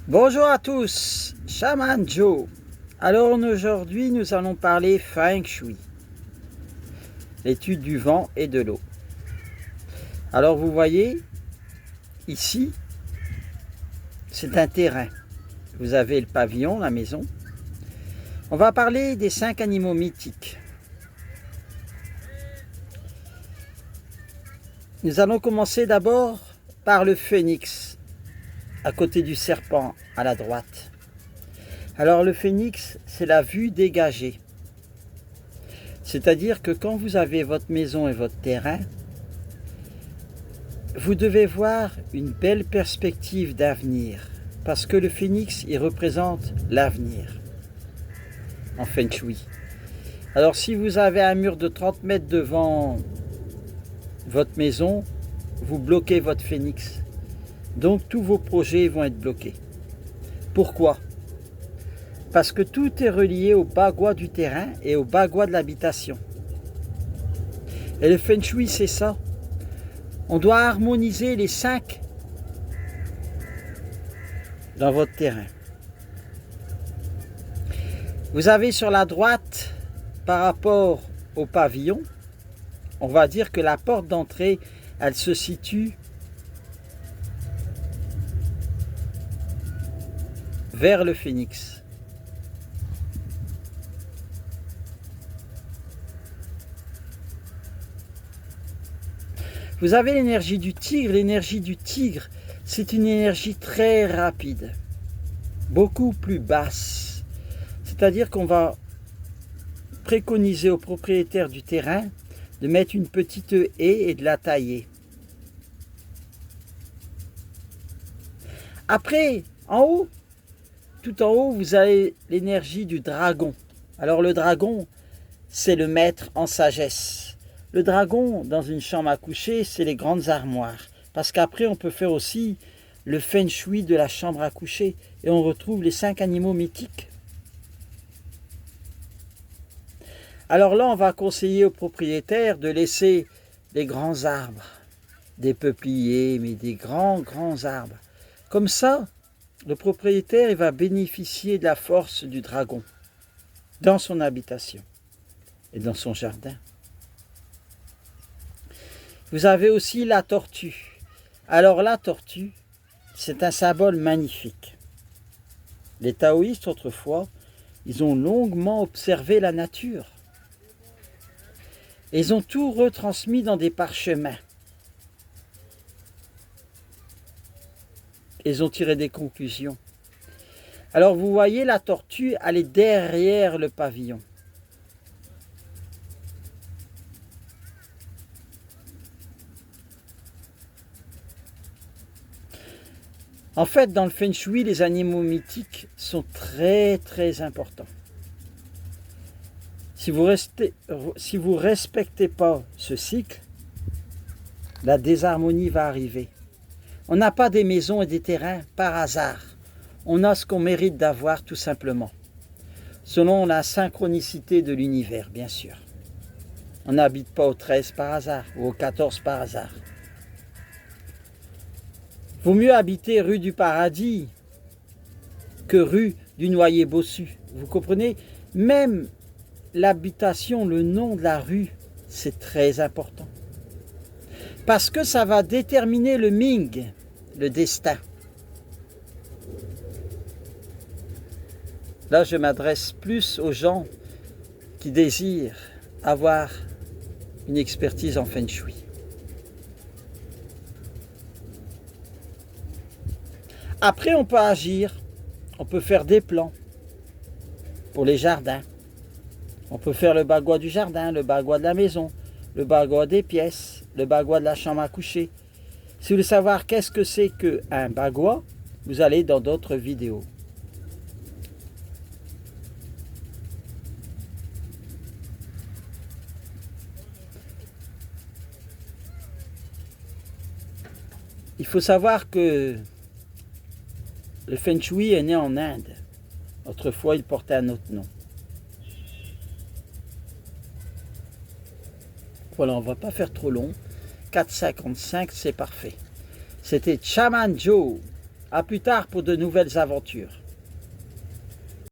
Bonjour à tous, Shaman Joe. Alors aujourd'hui nous allons parler Feng Shui, l'étude du vent et de l'eau. Alors vous voyez, ici, c'est un terrain. Vous avez le pavillon, la maison. On va parler des 5 animaux mythiques. Nous allons commencer d'abord par le phénix, à côté du serpent, à la droite. Alors le phénix, c'est la vue dégagée. C'est-à-dire que quand vous avez votre maison et votre terrain, vous devez voir une belle perspective d'avenir. Parce que le phénix, il représente l'avenir en Feng Shui. Alors si vous avez un mur de 30 mètres devant votre maison, vous bloquez votre phénix. Donc tous vos projets vont être bloqués. Pourquoi ? Parce que tout est relié au bagua du terrain et au bagua de l'habitation. Et le Feng Shui, c'est ça. On doit harmoniser les 5 dans votre terrain. Vous avez sur la droite, par rapport au pavillon, on va dire que la porte d'entrée, elle se situe vers le phénix. Vous avez l'énergie du tigre. L'énergie du tigre, c'est une énergie très rapide, beaucoup plus basse. C'est-à-dire qu'on va préconiser aux propriétaires du terrain de mettre une petite haie et de la tailler. Après, en haut, tout en haut, vous avez l'énergie du dragon. Alors le dragon, c'est le maître en sagesse. Le dragon, dans une chambre à coucher, c'est les grandes armoires. Parce qu'après, on peut faire aussi le Feng Shui de la chambre à coucher. Et on retrouve les 5 animaux mythiques. Alors là, on va conseiller aux propriétaires de laisser des grands arbres, des peupliers, mais des grands arbres. Comme ça, le propriétaire il va bénéficier de la force du dragon dans son habitation et dans son jardin. Vous avez aussi la tortue. Alors la tortue, c'est un symbole magnifique. Les taoïstes autrefois, ils ont longuement observé la nature. Ils ont tout retransmis dans des parchemins. Ils ont tiré des conclusions. Alors vous voyez, la tortue, elle est derrière le pavillon. En fait, dans le Feng Shui, les animaux mythiques sont très importants. Si vous respectez pas ce cycle, la désharmonie va arriver. On n'a pas des maisons et des terrains par hasard. On a ce qu'on mérite d'avoir tout simplement. Selon la synchronicité de l'univers, bien sûr. On n'habite pas au 13 par hasard ou au 14 par hasard. Vaut mieux habiter rue du Paradis que rue du Noyer Bossu. Vous comprenez ? Même l'habitation, le nom de la rue, c'est très important. Parce que ça va déterminer le Ming, le destin. Là, je m'adresse plus aux gens qui désirent avoir une expertise en Feng Shui. Après, on peut agir, on peut faire des plans pour les jardins. On peut faire le bagua du jardin, le bagua de la maison, le bagua des pièces, le bagua de la chambre à coucher. Si vous voulez savoir qu'est-ce que c'est qu'un bagua, vous allez dans d'autres vidéos. Il faut savoir que le Feng Shui est né en Inde. Autrefois, il portait un autre nom. Voilà, on ne va pas faire trop long. 4,55, c'est parfait. C'était Shaman Joe. À plus tard pour de nouvelles aventures.